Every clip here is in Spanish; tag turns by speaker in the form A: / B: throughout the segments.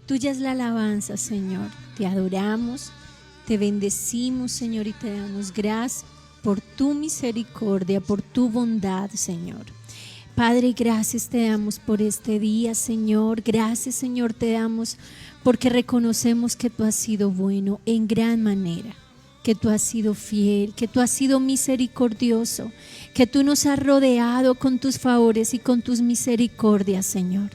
A: Tuya es la alabanza, Señor. Te adoramos, te bendecimos, Señor, y te damos gracias por tu misericordia, por tu bondad, Señor. Padre, gracias te damos por este día, Señor. Gracias, Señor, te damos porque reconocemos que tú has sido bueno en gran manera, que tú has sido fiel, que tú has sido misericordioso, que tú nos has rodeado con tus favores y con tus misericordias, Señor.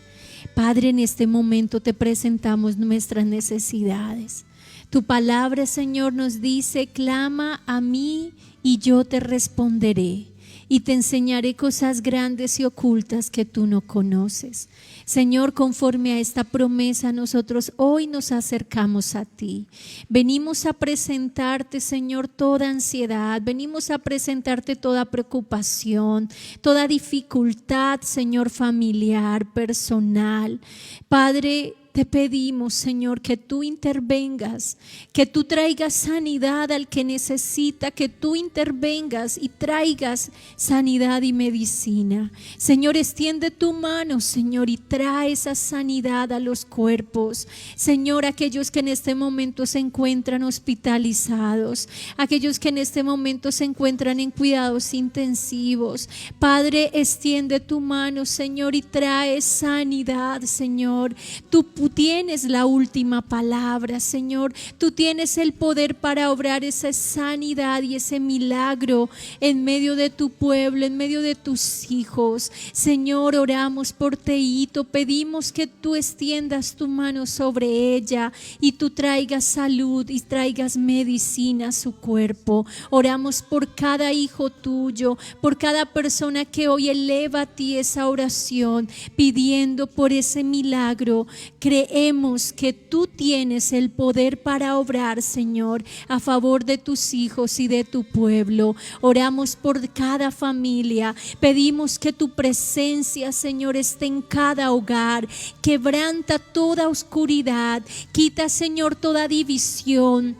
A: Padre, en este momento te presentamos nuestras necesidades. Tu palabra, Señor, nos dice: clama a mí y yo te responderé y te enseñaré cosas grandes y ocultas que tú no conoces. Señor, conforme a esta promesa, nosotros hoy nos acercamos a ti. Venimos a presentarte, Señor, toda ansiedad. Venimos a presentarte toda preocupación, toda dificultad, Señor, familiar, personal. Padre, te pedimos, Señor, que tú intervengas, que tú traigas sanidad al que necesita, que tú intervengas y traigas sanidad y medicina. Señor, extiende tu mano, Señor, y trae esa sanidad a los cuerpos. Señor, aquellos que en este momento se encuentran hospitalizados, aquellos que en este momento se encuentran en cuidados intensivos. Padre, extiende tu mano, Señor, y trae sanidad, Señor. Tú tienes la última palabra, Señor. Tú tienes el poder para obrar esa sanidad y ese milagro en medio de tu pueblo, en medio de tus hijos. Señor, oramos por Teito, pedimos que tú extiendas tu mano sobre ella y tú traigas salud y traigas medicina a su cuerpo. Oramos por cada hijo tuyo, por cada persona que hoy eleva a ti esa oración, pidiendo por ese milagro. Creemos que tú tienes el poder para obrar, Señor, a favor de tus hijos y de tu pueblo. Oramos por cada familia. Pedimos que tu presencia, Señor, esté en cada hogar. Quebranta toda oscuridad. Quita, Señor, toda división.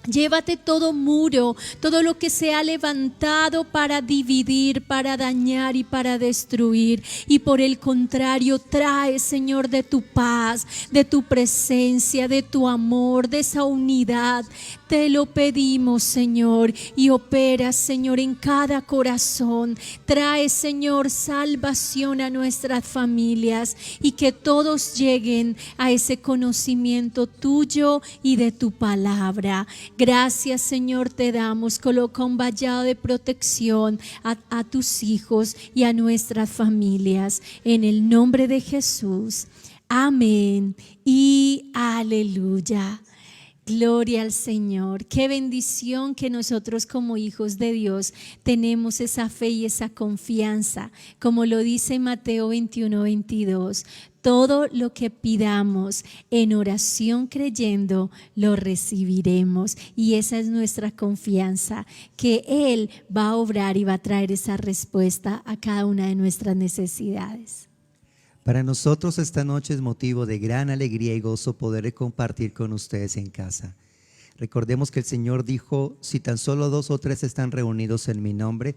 A: Llévate todo muro, todo lo que se ha levantado para dividir, para dañar y para destruir. Y por el contrario, trae, Señor, de tu paz, de tu presencia, de tu amor, de esa unidad. Te lo pedimos, Señor, y opera, Señor, en cada corazón. Trae, Señor, salvación a nuestras familias y que todos lleguen a ese conocimiento tuyo y de tu palabra. Gracias, Señor, te damos. Coloca un vallado de protección a tus hijos y a nuestras familias. En el nombre de Jesús. Amén y aleluya. Gloria al Señor. Qué bendición que nosotros como hijos de Dios tenemos esa fe y esa confianza. Como lo dice Mateo 21:22. Todo lo que pidamos en oración creyendo, lo recibiremos. Y esa es nuestra confianza, que Él va a obrar y va a traer esa respuesta a cada una de nuestras necesidades.
B: Para nosotros esta noche es motivo de gran alegría y gozo poder compartir con ustedes en casa. Recordemos que el Señor dijo: si tan solo 2 o 3 están reunidos en mi nombre,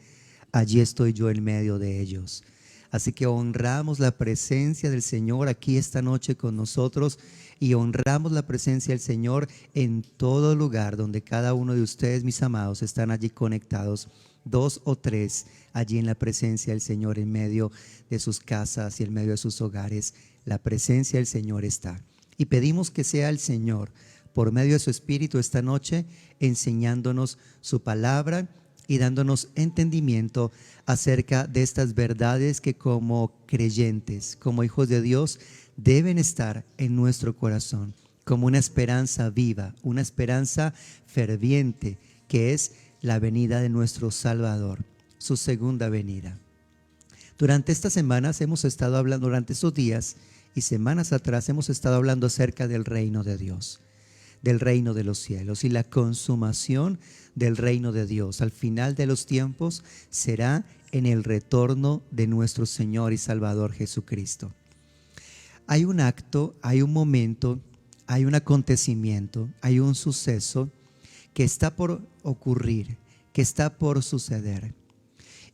B: allí estoy yo en medio de ellos. Así que honramos la presencia del Señor aquí esta noche con nosotros y honramos la presencia del Señor en todo lugar donde cada uno de ustedes, mis amados, están allí conectados. 2 o 3 allí en la presencia del Señor, en medio de sus casas y en medio de sus hogares. La presencia del Señor está. Y pedimos que sea el Señor, por medio de su Espíritu esta noche, enseñándonos su palabra y dándonos entendimiento acerca de estas verdades que como creyentes, como hijos de Dios, deben estar en nuestro corazón. como una esperanza viva, una esperanza ferviente, que es la venida de nuestro Salvador, su segunda venida. Durante estas semanas hemos estado hablando, durante estos días y semanas atrás hemos estado hablando acerca del reino de Dios, del reino de los cielos, y la consumación del reino de Dios al final de los tiempos será en el retorno de nuestro Señor y Salvador Jesucristo. Hay un acto, hay un momento, hay un acontecimiento, hay un suceso que está por ocurrir, que está por suceder,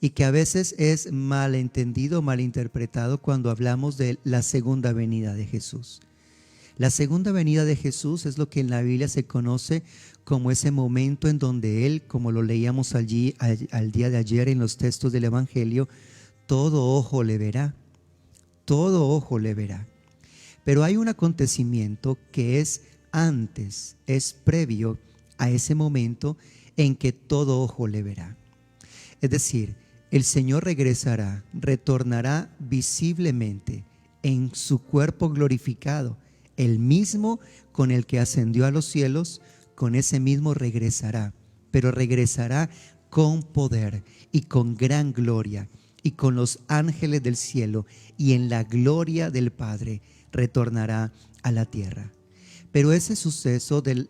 B: y que a veces es malentendido, malinterpretado cuando hablamos de la segunda venida de Jesús. La segunda venida de Jesús es lo que en la Biblia se conoce como ese momento en donde Él, como lo leíamos allí al día de ayer en los textos del Evangelio, todo ojo le verá, todo ojo le verá. Pero hay un acontecimiento que es antes, es previo a ese momento en que todo ojo le verá. Es decir, el Señor regresará, retornará visiblemente en su cuerpo glorificado, el mismo con el que ascendió a los cielos, con ese mismo regresará, pero regresará con poder y con gran gloria y con los ángeles del cielo y en la gloria del Padre retornará a la tierra. Pero ese suceso de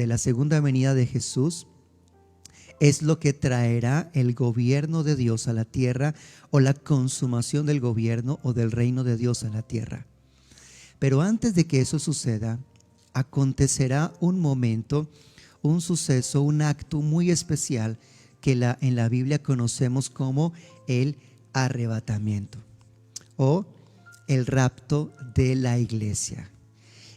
B: la segunda venida de Jesús es lo que traerá el gobierno de Dios a la tierra, o la consumación del gobierno o del reino de Dios a la tierra. Pero antes de que eso suceda, acontecerá un momento, un suceso, un acto muy especial que en la Biblia conocemos como el arrebatamiento o el rapto de la iglesia.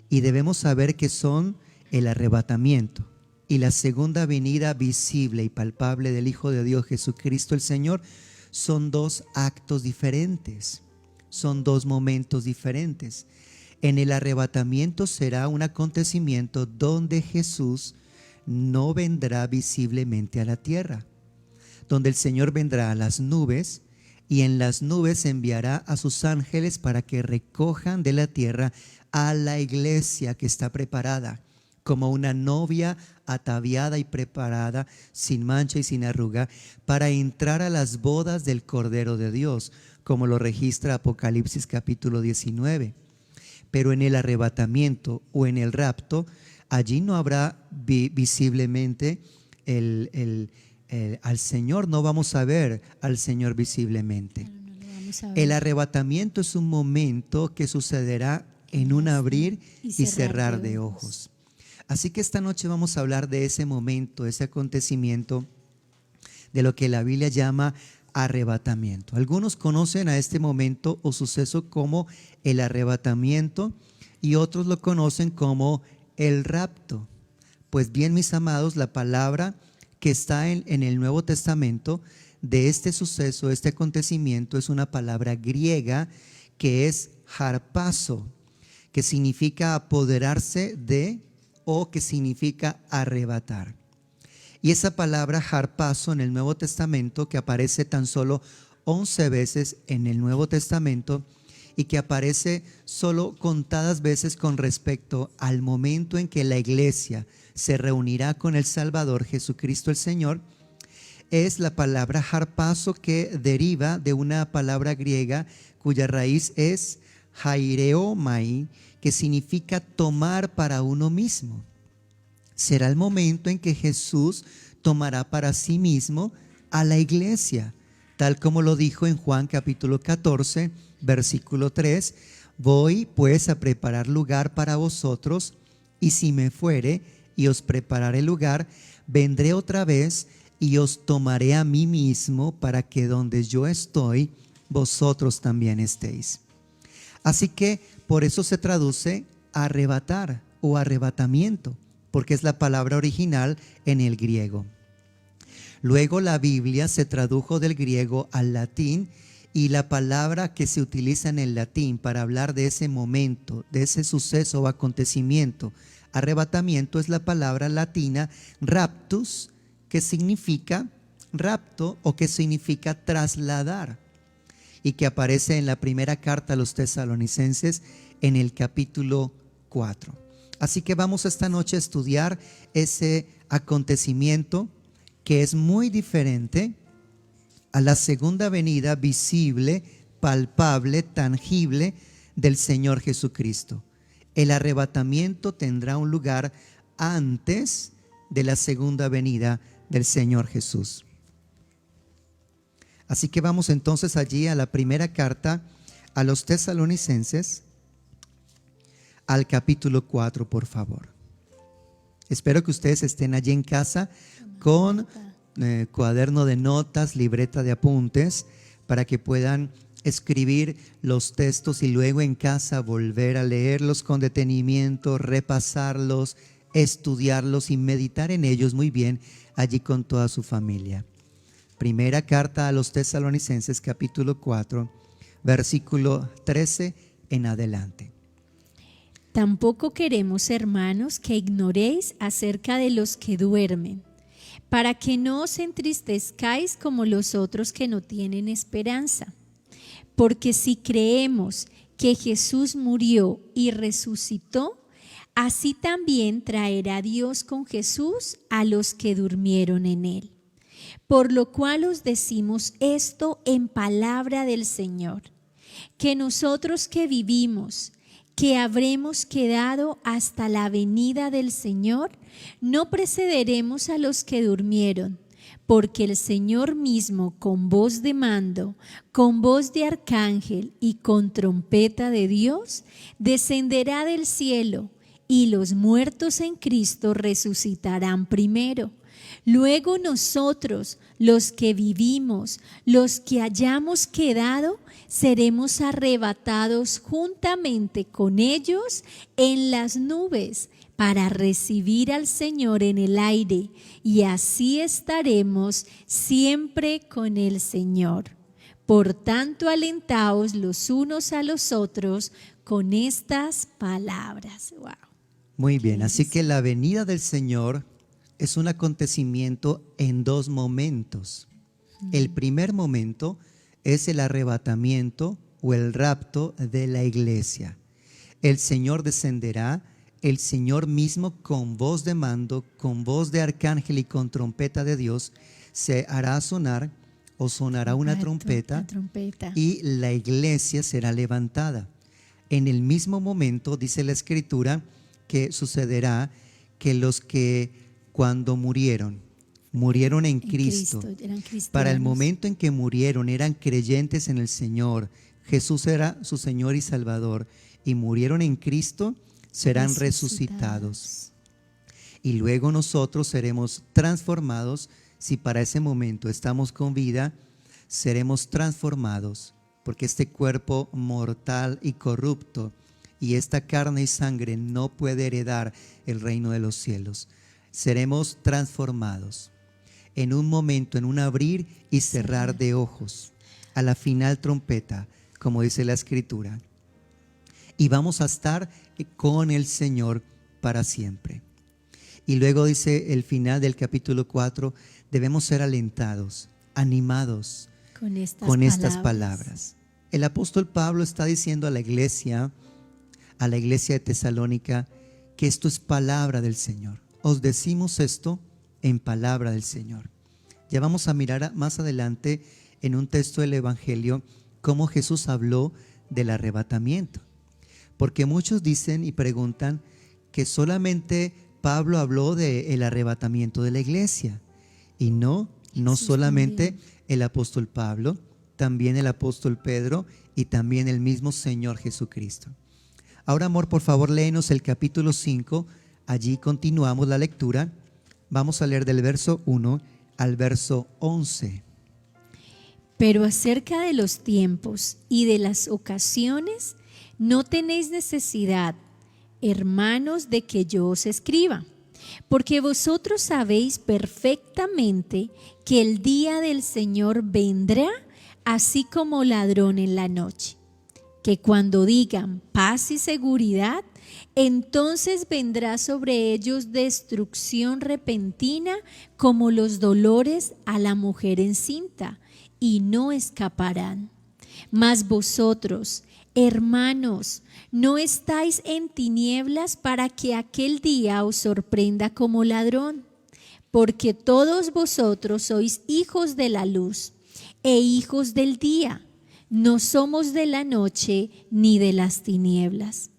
B: Y debemos saber que son el arrebatamiento y la segunda venida visible y palpable del Hijo de Dios Jesucristo el Señor son dos actos diferentes, son dos momentos diferentes. En el arrebatamiento será un acontecimiento donde Jesús no vendrá visiblemente a la tierra, donde el Señor vendrá a las nubes y en las nubes enviará a sus ángeles para que recojan de la tierra a la iglesia que está preparada, como una novia ataviada y preparada, sin mancha y sin arruga, para entrar a las bodas del Cordero de Dios, como lo registra Apocalipsis capítulo 19. Pero en el arrebatamiento o en el rapto, allí no habrá visiblemente al Señor, no vamos a ver al Señor visiblemente. El arrebatamiento es un momento que sucederá en un abrir y cerrar de ojos. Así que esta noche vamos a hablar de ese momento, ese acontecimiento, de lo que la Biblia llama arrebatamiento. Algunos conocen a este momento o suceso como el arrebatamiento y otros lo conocen como el rapto. Pues bien, mis amados, la palabra que está en el Nuevo Testamento de este suceso, este acontecimiento, es una palabra griega que es harpazo, que significa apoderarse de, o que significa arrebatar. Y esa palabra harpazo en el Nuevo Testamento, que aparece tan solo 11 veces en el Nuevo Testamento y que aparece solo contadas veces con respecto al momento en que la iglesia se reunirá con el Salvador Jesucristo el Señor, es la palabra harpazo, que deriva de una palabra griega cuya raíz es haireomai, que significa tomar para uno mismo. Será el momento en que Jesús tomará para sí mismo a la iglesia, tal como lo dijo en Juan capítulo 14, versículo 3, voy pues a preparar lugar para vosotros, y si me fuere y os prepararé lugar, vendré otra vez y os tomaré a mí mismo, para que donde yo estoy, vosotros también estéis. Así que por eso se traduce arrebatar o arrebatamiento, porque es la palabra original en el griego. Luego la Biblia se tradujo del griego al latín, y la palabra que se utiliza en el latín para hablar de ese momento, de ese suceso o acontecimiento, arrebatamiento, es la palabra latina raptus, que significa rapto o que significa trasladar, y que aparece en la primera carta a los tesalonicenses en el capítulo 4. Así que vamos esta noche a estudiar ese acontecimiento que es muy diferente a la segunda venida visible, palpable, tangible del Señor Jesucristo. El arrebatamiento tendrá un lugar antes de la segunda venida del Señor Jesús. Así que vamos entonces allí a la primera carta a los Tesalonicenses, al capítulo 4, por favor. Espero que ustedes estén allí en casa con cuaderno de notas, libreta de apuntes, para que puedan escribir los textos y luego en casa volver a leerlos con detenimiento, repasarlos, estudiarlos y meditar en ellos muy bien allí con toda su familia. Primera carta a los Tesalonicenses, capítulo 4, versículo 13 en adelante.
A: Tampoco queremos, hermanos, que ignoréis acerca de los que duermen, para que no os entristezcáis como los otros que no tienen esperanza. Porque si creemos que Jesús murió y resucitó, así también traerá Dios con Jesús a los que durmieron en él. Por lo cual os decimos esto en palabra del Señor, que nosotros que vivimos, que habremos quedado hasta la venida del Señor, no precederemos a los que durmieron, porque el Señor mismo, con voz de mando, con voz de arcángel y con trompeta de Dios, descenderá del cielo, y los muertos en Cristo resucitarán primero. Luego nosotros, los que vivimos, los que hayamos quedado, seremos arrebatados juntamente con ellos en las nubes para recibir al Señor en el aire, y así estaremos siempre con el Señor. Por tanto, alentaos los unos a los otros con estas palabras. Wow.
B: Muy bien, así que la venida del Señor es un acontecimiento en dos momentos. El primer momento es el arrebatamiento o el rapto de la iglesia. El Señor descenderá, el Señor mismo con voz de mando, con voz de arcángel y con trompeta de Dios, se hará sonar o sonará una trompeta y la iglesia será levantada. En el mismo momento, dice la Escritura, que sucederá que los que cuando murieron en Cristo, para el momento en que murieron, eran creyentes en el Señor, Jesús era su Señor y Salvador, y murieron en Cristo, serán resucitados. Y luego nosotros seremos transformados. Si para ese momento estamos con vida, seremos transformados, porque este cuerpo mortal y corrupto y esta carne y sangre no puede heredar el reino de los cielos. Seremos transformados en un momento, en un abrir y cerrar de ojos, a la final trompeta, como dice la Escritura. Y vamos a estar con el Señor para siempre. Y luego dice el final del capítulo 4, debemos ser alentados, animados con estas palabras. El apóstol Pablo está diciendo a la iglesia de Tesalónica, que esto es palabra del Señor. Os decimos esto en palabra del Señor. Ya vamos a mirar más adelante en un texto del Evangelio cómo Jesús habló del arrebatamiento. Porque muchos dicen y preguntan que solamente Pablo habló del arrebatamiento de la iglesia. Y no solamente también el apóstol Pablo, también el apóstol Pedro y también el mismo Señor Jesucristo. Ahora, amor, por favor, léenos el capítulo 5. Allí continuamos la lectura. Vamos a leer del verso 1 al verso 11.
A: Pero acerca de los tiempos y de las ocasiones, no tenéis necesidad, hermanos, de que yo os escriba, porque vosotros sabéis perfectamente que el día del Señor vendrá así como ladrón en la noche, que cuando digan paz y seguridad, entonces vendrá sobre ellos destrucción repentina como los dolores a la mujer encinta, y no escaparán. Mas vosotros, Hermanos, no estáis en tinieblas para que aquel día os sorprenda como ladrón, porque todos vosotros sois hijos de la luz e hijos del día. No somos de la noche ni de las tinieblas.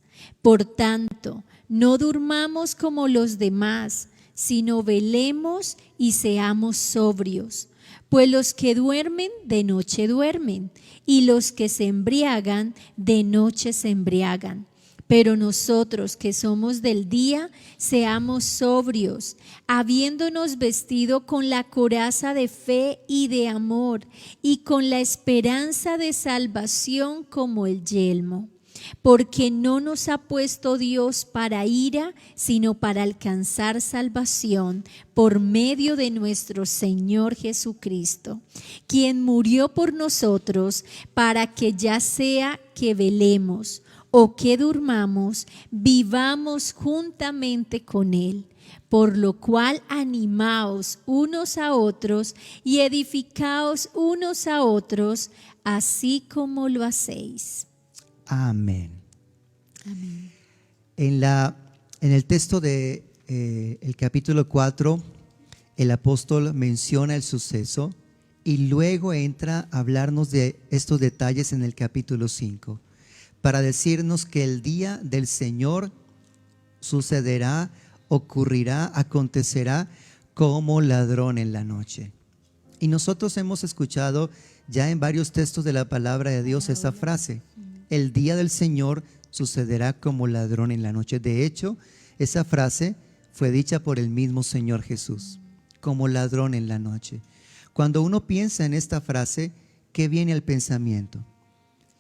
A: Por tanto, no durmamos como los demás, sino velemos y seamos sobrios. Pues los que duermen, de noche duermen, y los que se embriagan, de noche se embriagan. Pero nosotros que somos del día, seamos sobrios, habiéndonos vestido con la coraza de fe y de amor, y con la esperanza de salvación como el yelmo. Porque no nos ha puesto Dios para ira, sino para alcanzar salvación por medio de nuestro Señor Jesucristo, quien murió por nosotros para que ya sea que velemos o que durmamos, vivamos juntamente con Él. Por lo cual animaos unos a otros y edificaos unos a otros, así como lo hacéis.
B: Amén.
A: Amén.
B: En el texto de el capítulo 4, el apóstol menciona el suceso y luego entra a hablarnos de estos detalles en el capítulo 5 para decirnos que el día del Señor sucederá, ocurrirá, acontecerá como ladrón en la noche. Y nosotros hemos escuchado ya en varios textos de la palabra de Dios esa frase: el día del Señor sucederá como ladrón en la noche. De hecho, esa frase fue dicha por el mismo Señor Jesús, como ladrón en la noche. Cuando uno piensa en esta frase, ¿qué viene al pensamiento?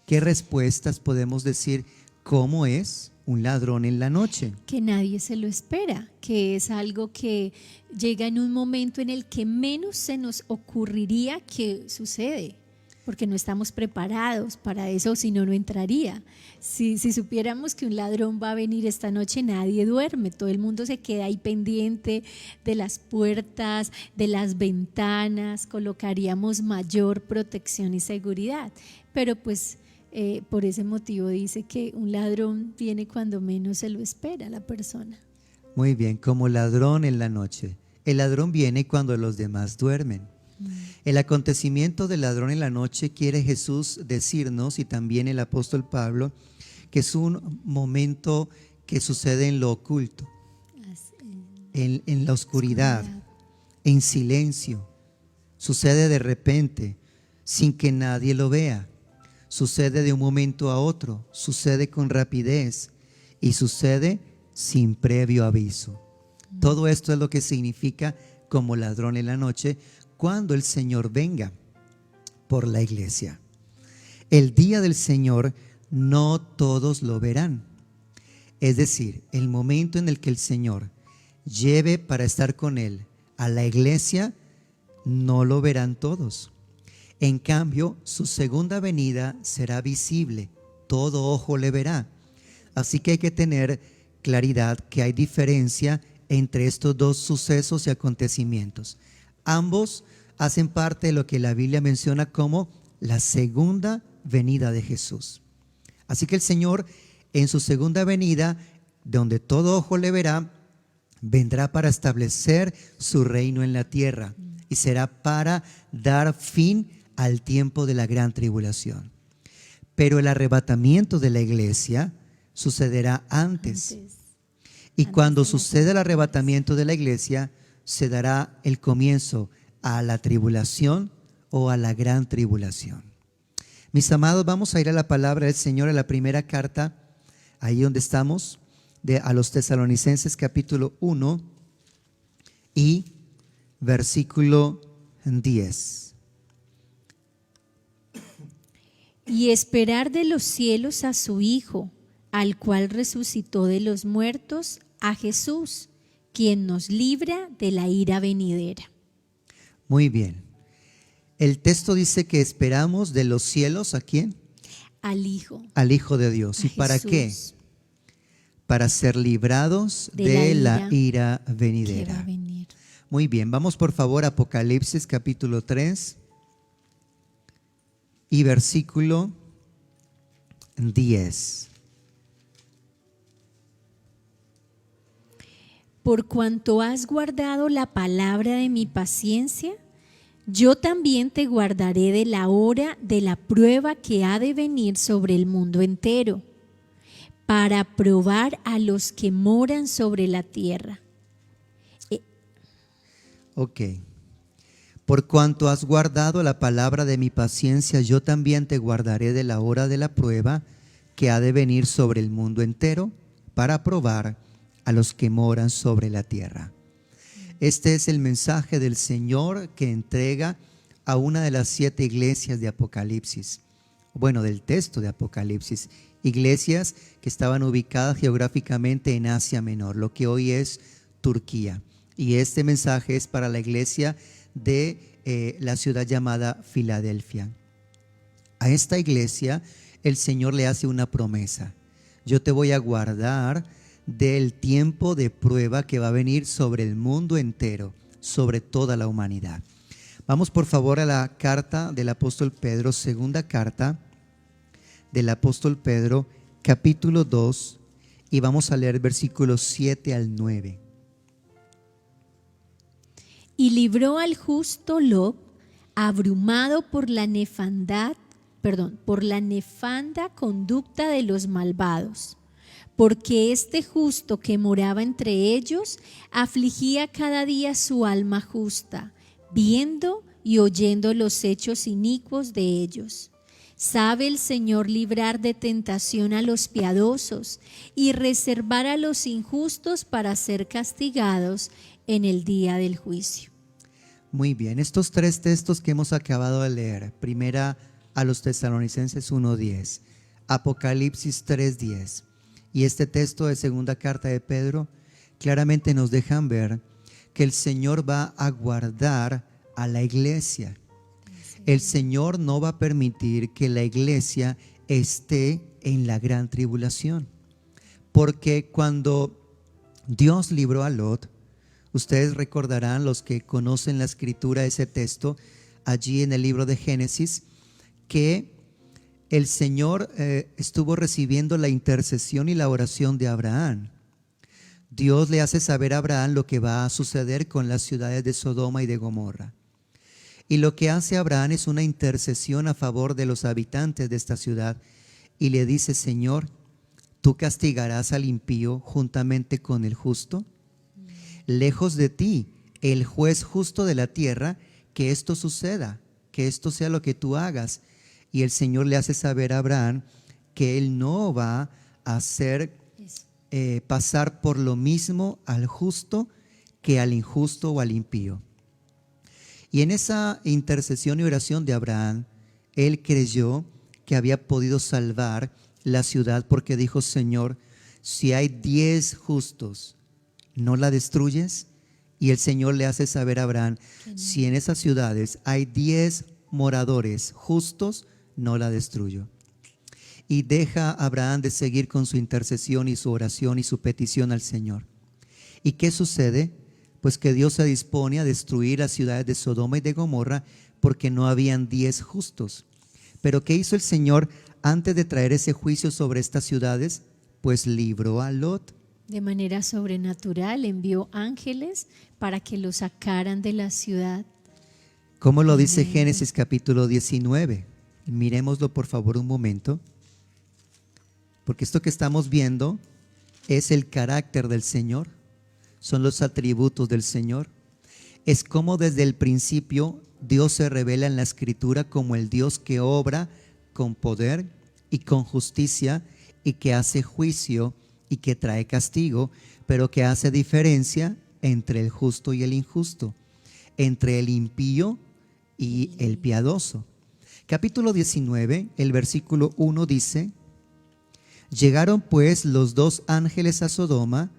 B: ¿Qué respuestas podemos decir? ¿Cómo es un ladrón en la noche?
A: Que nadie se lo espera, que es algo que llega en un momento en el que menos se nos ocurriría que sucede, porque no estamos preparados para eso, si no, no entraría. Si supiéramos que un ladrón va a venir esta noche, nadie duerme, todo el mundo se queda ahí pendiente de las puertas, de las ventanas, colocaríamos mayor protección y seguridad, pero pues por ese motivo dice que un ladrón viene cuando menos se lo espera la persona.
B: Muy bien, como ladrón en la noche. El ladrón viene cuando los demás duermen. El acontecimiento del ladrón en la noche quiere Jesús decirnos, y también el apóstol Pablo, que es un momento que sucede en lo oculto, en la oscuridad, en silencio. Sucede de repente, sin que nadie lo vea. Sucede de un momento a otro, sucede con rapidez y sucede sin previo aviso. Todo esto es lo que significa como ladrón en la noche cuando el Señor venga por la iglesia. El día del Señor no todos lo verán. Es decir, el momento en el que el Señor lleve para estar con Él a la iglesia, no lo verán todos. En cambio, su segunda venida será visible, todo ojo le verá. Así que hay que tener claridad que hay diferencia entre estos dos sucesos y acontecimientos. Ambos hacen parte de lo que la Biblia menciona como la segunda venida de Jesús. Así que el Señor, en su segunda venida, donde todo ojo le verá, vendrá para establecer su reino en la tierra y será para dar fin al tiempo de la gran tribulación. Pero el arrebatamiento de la iglesia sucederá antes. Y cuando suceda el arrebatamiento de la iglesia, se dará el comienzo a la tribulación o a la gran tribulación. Mis amados, vamos a ir a la palabra del Señor, a la primera carta, ahí donde estamos, a los Tesalonicenses capítulo 1 y versículo 10.
A: Y esperar de los cielos a su Hijo, al cual resucitó de los muertos, a Jesús, quien nos libra de la ira venidera.
B: Muy bien. El texto dice que esperamos de los cielos, ¿a quién?
A: Al Hijo.
B: Al Hijo de Dios. ¿Y para qué? Para ser librados de la ira venidera.
A: Que va a venir.
B: Muy bien, vamos por favor a Apocalipsis capítulo 3 y versículo 10.
A: Por cuanto has guardado la palabra de mi paciencia, yo también te guardaré de la hora de la prueba que ha de venir sobre el mundo entero, para probar a los que moran sobre la tierra.
B: Ok. Por cuanto has guardado la palabra de mi paciencia, yo también te guardaré de la hora de la prueba que ha de venir sobre el mundo entero, para probar a los que moran sobre la tierra. Este es el mensaje del Señor que entrega a una de las 7 iglesias de Apocalipsis. Bueno, del texto de Apocalipsis. Iglesias que estaban ubicadas geográficamente en Asia Menor, lo que hoy es Turquía. Y este mensaje es para la iglesia de la ciudad llamada Filadelfia. A esta iglesia el Señor le hace una promesa. Yo te voy a guardar del tiempo de prueba que va a venir sobre el mundo entero, sobre toda la humanidad. Vamos por favor a la carta del apóstol Pedro, segunda carta del apóstol Pedro, capítulo 2, y vamos a leer versículos 7 al 9.
A: Y libró al justo Lot, abrumado por la nefanda conducta de los malvados, porque este justo que moraba entre ellos afligía cada día su alma justa, viendo y oyendo los hechos inicuos de ellos. Sabe el Señor librar de tentación a los piadosos y reservar a los injustos para ser castigados en el día del juicio.
B: Muy bien, estos 3 textos que hemos acabado de leer, primera a los Tesalonicenses 1:10, Apocalipsis 3:10 y este texto de segunda carta de Pedro, claramente nos dejan ver que el Señor va a guardar a la iglesia. El Señor no va a permitir que la iglesia esté en la gran tribulación, porque cuando Dios libró a Lot, ustedes recordarán, los que conocen la escritura, ese texto allí en el libro de Génesis, que el Señor estuvo recibiendo la intercesión y la oración de Abraham. Dios le hace saber a Abraham lo que va a suceder con las ciudades de Sodoma y de Gomorra. Y lo que hace Abraham es una intercesión a favor de los habitantes de esta ciudad y le dice: Señor, ¿tú castigarás al impío juntamente con el justo? Lejos de ti, el juez justo de la tierra, que esto suceda, que esto sea lo que tú hagas. Y el Señor le hace saber a Abraham que él no va a hacer pasar por lo mismo al justo que al injusto o al impío. Y en esa intercesión y oración de Abraham, él creyó que había podido salvar la ciudad, porque dijo: Señor, si hay 10 justos, ¿no la destruyes? Y el Señor le hace saber a Abraham: si en esas ciudades hay 10 moradores justos, no la destruyo. Y deja a Abraham de seguir con su intercesión y su oración y su petición al Señor. ¿Y qué sucede? Pues que Dios se dispone a destruir las ciudades de Sodoma y de Gomorra porque no habían 10 justos. Pero ¿qué hizo el Señor antes de traer ese juicio sobre estas ciudades? Pues libró a Lot.
A: De manera sobrenatural envió ángeles para que lo sacaran de la ciudad.
B: ¿Cómo lo dice
A: Tremendo.
B: Génesis capítulo 19? Miremoslo por favor un momento, porque esto que estamos viendo es el carácter del Señor, son los atributos del Señor. Es como desde el principio Dios se revela en la Escritura como el Dios que obra con poder y con justicia y que hace juicio y que trae castigo, pero que hace diferencia entre el justo y el injusto, entre el impío y el piadoso. Capítulo 19, el versículo 1 dice: llegaron pues los 2 ángeles a Sodoma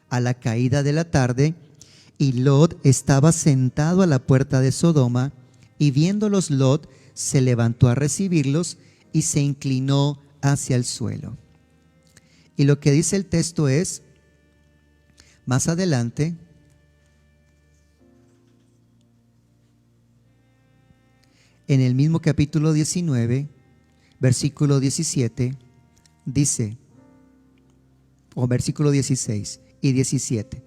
B: a la caída de la tarde, y Lot estaba sentado a la puerta de Sodoma, y viéndolos Lot se levantó a recibirlos y se inclinó hacia el suelo. Y lo que dice el texto es, más adelante, en el mismo capítulo 19, versículo 17, dice, o versículo 16 y 17,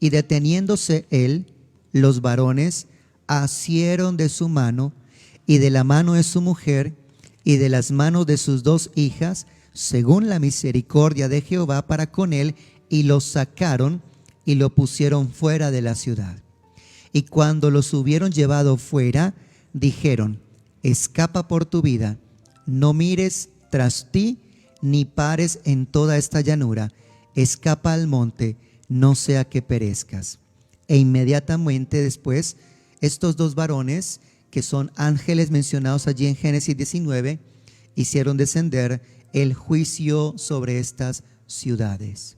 B: y deteniéndose él, los varones asieron de su mano y de la mano de su mujer y de las manos de sus 2 hijas, según la misericordia de Jehová para con él, y lo sacaron y lo pusieron fuera de la ciudad. Y cuando los hubieron llevado fuera, dijeron: escapa por tu vida, no mires tras ti, ni pares en toda esta llanura, escapa al monte, no sea que perezcas. E inmediatamente después, estos 2 varones, que son ángeles mencionados allí en Génesis 19, hicieron descender el juicio sobre estas ciudades.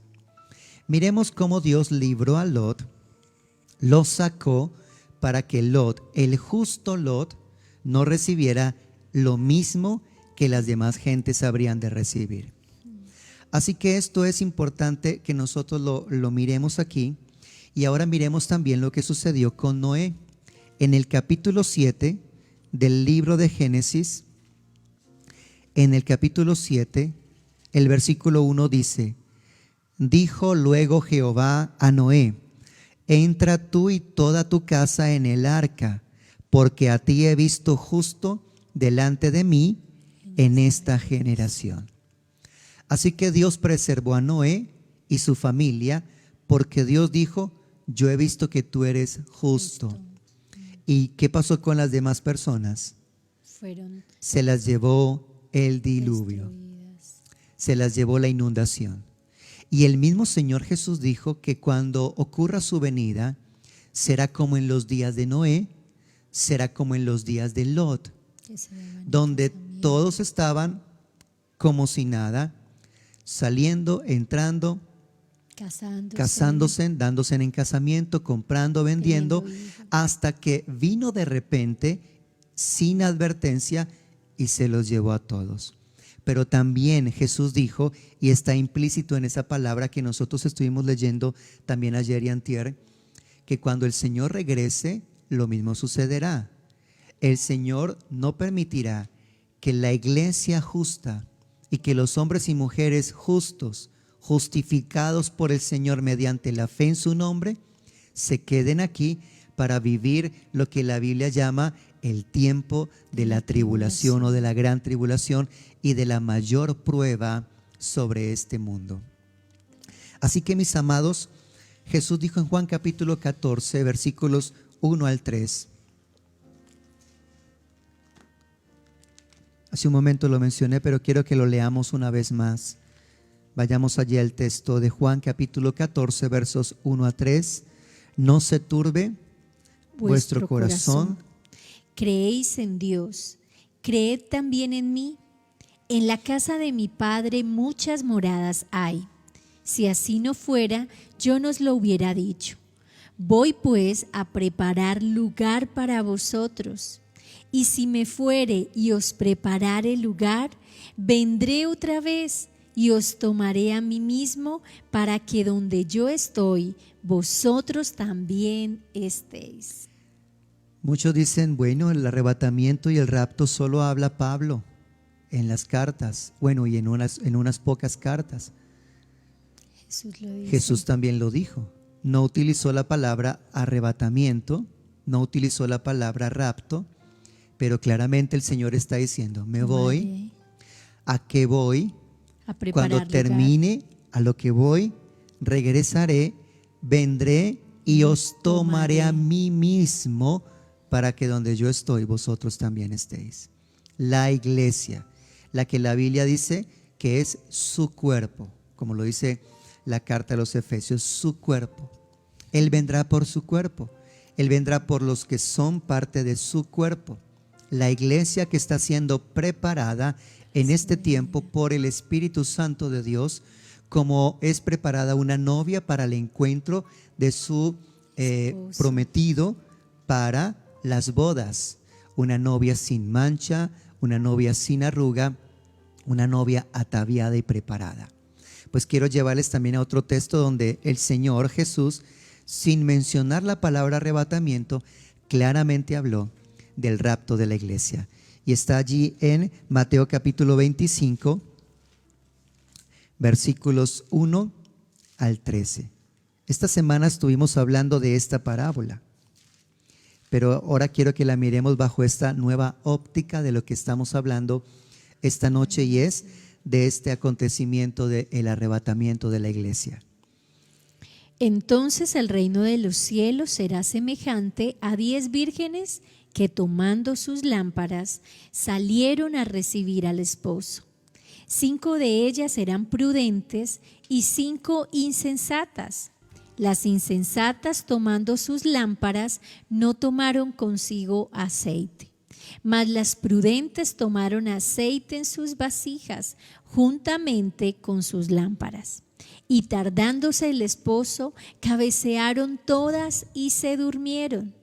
B: Miremos cómo Dios libró a Lot, lo sacó para que Lot, el justo Lot, no recibiera lo mismo que las demás gentes habrían de recibir. Así que esto es importante que nosotros lo miremos aquí. Y ahora miremos también lo que sucedió con Noé. En el capítulo 7 del libro de Génesis, en el capítulo 7, el versículo 1 dice: dijo luego Jehová a Noé: entra tú y toda tu casa en el arca, porque a ti he visto justo delante de mí en esta generación. Así que Dios preservó a Noé y su familia, porque Dios dijo: yo he visto que tú eres justo. ¿Y qué pasó con las demás personas? Se las llevó el diluvio, se las llevó la inundación. Y el mismo Señor Jesús dijo que cuando ocurra su venida, será como en los días de Noé, será como en los días de Lot, donde todos estaban como si nada, saliendo, entrando, casándose, dándose en casamiento, comprando, vendiendo, hasta que vino de repente, sin advertencia, y se los llevó a todos. Pero también Jesús dijo, y está implícito en esa palabra que nosotros estuvimos leyendo también ayer y antier, que cuando el Señor regrese, lo mismo sucederá. El Señor no permitirá que la iglesia justa y que los hombres y mujeres justos, justificados por el Señor mediante la fe en su nombre, se queden aquí para vivir lo que la Biblia llama el tiempo de la tribulación o de la gran tribulación y de la mayor prueba sobre este mundo. Así que, mis amados, Jesús dijo en Juan capítulo 14, versículos 1 al 3. Hace un momento lo mencioné, pero quiero que lo leamos una vez más. Vayamos allí al texto de Juan capítulo 14, versos 1 a 3. No se turbe vuestro corazón.
A: Creéis en Dios, creed también en mí. En la casa de mi Padre muchas moradas hay. Si así no fuera, yo no os lo hubiera dicho. Voy pues a preparar lugar para vosotros. Y si me fuere y os preparare lugar, vendré otra vez y os tomaré a mí mismo, para que donde yo estoy, vosotros también estéis.
B: Muchos dicen, bueno, el arrebatamiento y el rapto solo habla Pablo en las cartas, bueno, y en unas pocas cartas. Jesús también lo dijo. No utilizó la palabra arrebatamiento, no utilizó la palabra rapto, pero claramente el Señor está diciendo, me voy. ¿A qué voy? Cuando termine a lo que voy, regresaré, vendré y os tomaré a mí mismo, para que donde yo estoy, vosotros también estéis. La iglesia, la que la Biblia dice que es su cuerpo, como lo dice la carta a los Efesios, su cuerpo. Él vendrá por su cuerpo, Él vendrá por los que son parte de su cuerpo. La iglesia que está siendo preparada en este tiempo por el Espíritu Santo de Dios, como es preparada una novia para el encuentro de su prometido para las bodas. Una novia sin mancha, una novia sin arruga, una novia ataviada y preparada. Pues quiero llevarles también a otro texto donde el Señor Jesús, sin mencionar la palabra arrebatamiento, claramente habló del rapto de la iglesia. Y está allí en Mateo capítulo 25, versículos 1 al 13. Esta semana estuvimos hablando de esta parábola, pero ahora quiero que la miremos bajo esta nueva óptica de lo que estamos hablando esta noche, y es de este acontecimiento del arrebatamiento de la iglesia.
A: Entonces el reino de los cielos será semejante a 10 vírgenes que, tomando sus lámparas, salieron a recibir al esposo. 5 de ellas eran prudentes y 5 insensatas. Las insensatas, tomando sus lámparas, no tomaron consigo aceite, mas las prudentes tomaron aceite en sus vasijas, juntamente con sus lámparas. Y tardándose el esposo, cabecearon todas y se durmieron.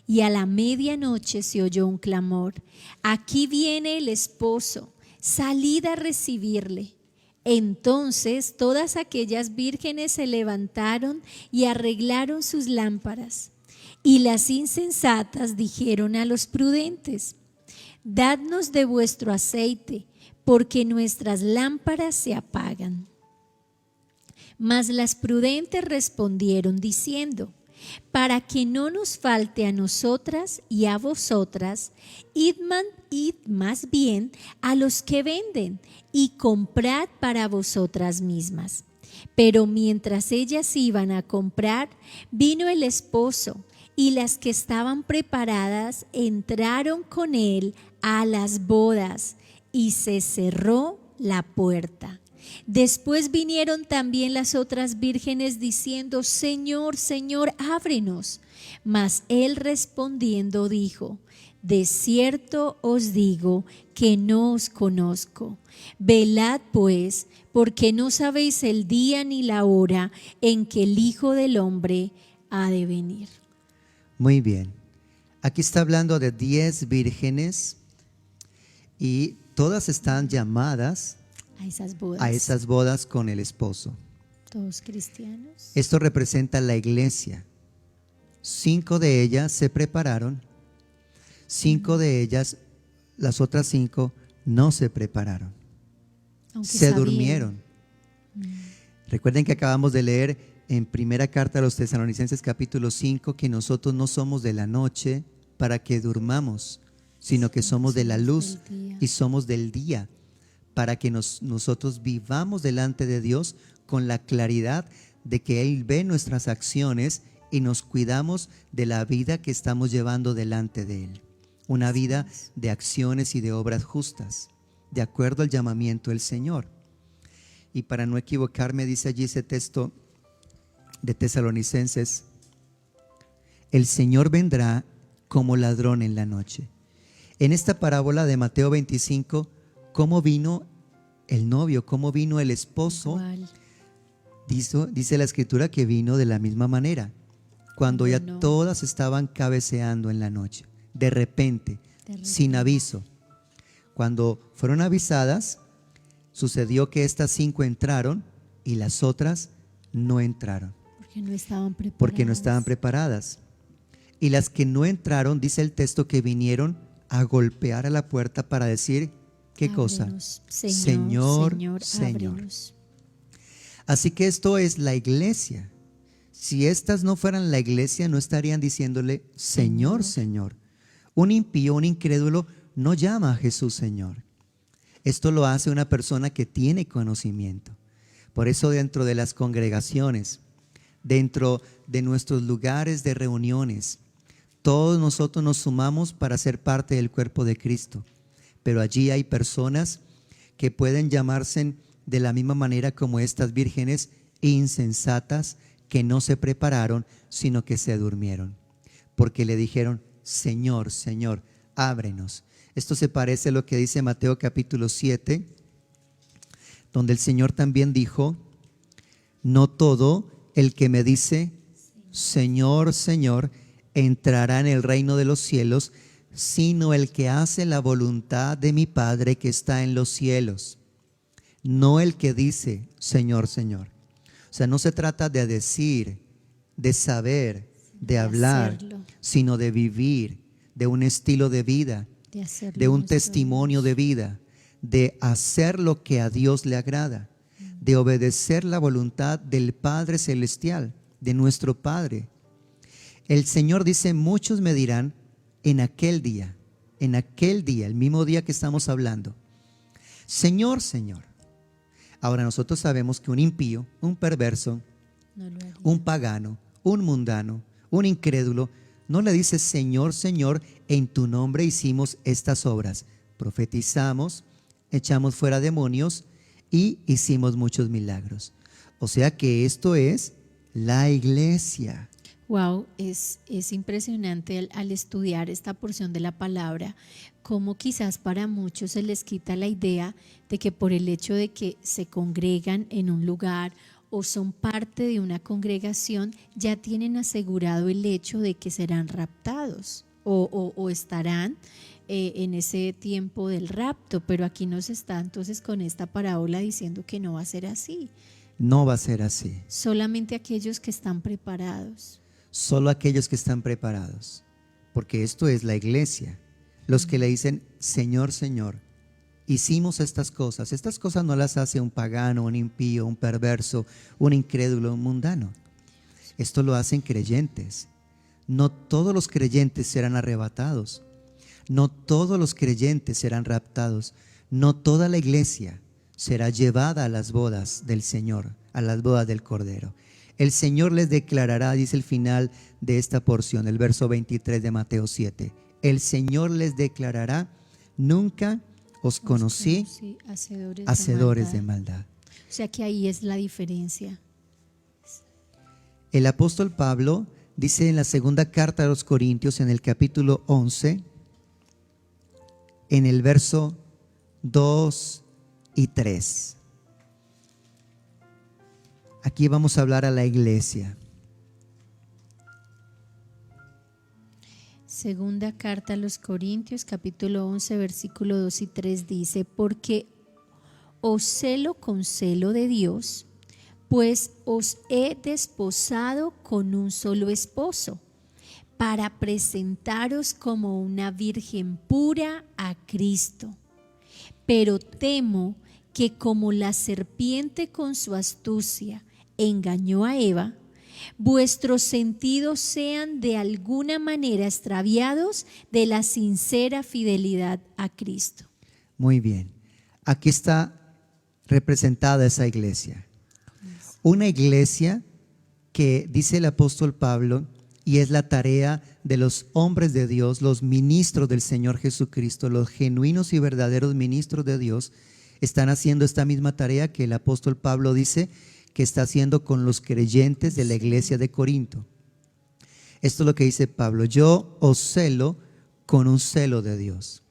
A: Y a la medianoche se oyó un clamor: aquí viene el esposo, salid a recibirle. Entonces todas aquellas vírgenes se levantaron y arreglaron sus lámparas. Y las insensatas dijeron a los prudentes: dadnos de vuestro aceite, porque nuestras lámparas se apagan. Mas las prudentes respondieron diciendo: para que no nos falte a nosotras y a vosotras, id más bien a los que venden y comprad para vosotras mismas. Pero mientras ellas iban a comprar, vino el esposo, y las que estaban preparadas entraron con él a las bodas, y se cerró la puerta. Después vinieron también las otras vírgenes diciendo: Señor, Señor, ábrenos. Mas él respondiendo dijo: de cierto os digo que no os conozco. Velad pues, porque no sabéis el día ni la hora en que el Hijo del Hombre ha de venir.
B: Muy bien. Aquí está hablando de 10 vírgenes y todas están llamadas a esas bodas con el esposo.
A: Todos cristianos.
B: Esto representa la iglesia. 5 de ellas se prepararon, 5 de ellas, las otras 5, no se prepararon.
A: Aunque
B: se
A: sabían.
B: Durmieron. Recuerden que acabamos de leer en primera carta a los Tesalonicenses capítulo 5 que nosotros no somos de la noche para que durmamos, sino que somos de la luz y somos del día, para que nosotros vivamos delante de Dios con la claridad de que Él ve nuestras acciones y nos cuidamos de la vida que estamos llevando delante de Él. Una vida de acciones y de obras justas, de acuerdo al llamamiento del Señor. Y para no equivocarme, dice allí ese texto de Tesalonicenses: el Señor vendrá como ladrón en la noche. En esta parábola de Mateo 25, ¿cómo vino el novio? ¿Cómo vino el esposo? Dice la Escritura que vino de la misma manera, cuando ya todas estaban cabeceando en la noche, de repente, sin aviso. Cuando fueron avisadas, sucedió que estas 5 entraron y las otras no entraron. Porque no estaban preparadas. Y las que no entraron, dice el texto, que vinieron a golpear a la puerta para decir: ¿qué cosa? Señor.
A: Ábrenos.
B: Así que esto es la iglesia. Si estas no fueran la iglesia, no estarían diciéndole: Señor, Señor. Un impío, un incrédulo, no llama a Jesús Señor. Esto lo hace una persona que tiene conocimiento. Por eso dentro de las congregaciones, dentro de nuestros lugares de reuniones, todos nosotros nos sumamos para ser parte del cuerpo de Cristo. Pero allí hay personas que pueden llamarse de la misma manera como estas vírgenes insensatas que no se prepararon, sino que se durmieron. Porque le dijeron: Señor, Señor, ábrenos. Esto se parece a lo que dice Mateo capítulo 7, donde el Señor también dijo: no todo el que me dice Señor, Señor, entrará en el reino de los cielos, sino el que hace la voluntad de mi Padre que está en los cielos. No el que dice Señor, Señor. O sea, no se trata de decir, de saber, de hablar, sino de vivir, de un estilo de vida, de un testimonio de vida, de hacer lo que a Dios le agrada, de obedecer la voluntad del Padre Celestial, de nuestro Padre. El Señor dice, muchos me dirán en aquel día, el mismo día que estamos hablando, Señor, Señor. Ahora nosotros sabemos que un impío, un perverso,
A: No lo haría.
B: un pagano, un mundano, un incrédulo, no le dice, Señor, Señor, en tu nombre hicimos estas obras. Profetizamos, echamos fuera demonios y hicimos muchos milagros. O sea que esto es la iglesia.
A: Wow, es impresionante al estudiar esta porción de la palabra, cómo quizás para muchos se les quita la idea de que por el hecho de que se congregan en un lugar o son parte de una congregación, ya tienen asegurado el hecho de que serán raptados o estarán en ese tiempo del rapto, pero aquí nos está entonces con esta parábola diciendo que no va a ser así.
B: No va a ser así.
A: Solamente aquellos que están preparados.
B: Solo aquellos que están preparados, porque esto es la iglesia. Los que le dicen, Señor, Señor, hicimos estas cosas no las hace un pagano, un impío, un perverso, un incrédulo, un mundano. Esto lo hacen creyentes. No todos los creyentes serán arrebatados, no todos los creyentes serán raptados, no toda la iglesia será llevada a las bodas del Señor, a las bodas del Cordero. El Señor les declarará, dice el final de esta porción, el verso 23 de Mateo 7. El Señor les declarará, nunca os conocí, hacedores de maldad.
A: O sea que ahí es la diferencia.
B: El apóstol Pablo dice en la segunda carta a los Corintios, en el capítulo 11, en el verso 2 y 3. Aquí vamos a hablar a la iglesia.
A: Segunda carta a los Corintios, capítulo 11, versículo 2 y 3 dice, porque os celo con celo de Dios, pues os he desposado con un solo esposo, para presentaros como una virgen pura a Cristo. Pero temo que como la serpiente con su astucia engañó a Eva, vuestros sentidos sean de alguna manera extraviados de la sincera fidelidad a Cristo.
B: Muy bien, aquí está representada esa iglesia. Una iglesia que dice el apóstol Pablo, y es la tarea de los hombres de Dios, los ministros del Señor Jesucristo, los genuinos y verdaderos ministros de Dios, están haciendo esta misma tarea que el apóstol Pablo dice que está haciendo con los creyentes de la iglesia de Corinto. Esto es lo que dice Pablo: yo os celo con un celo de Dios.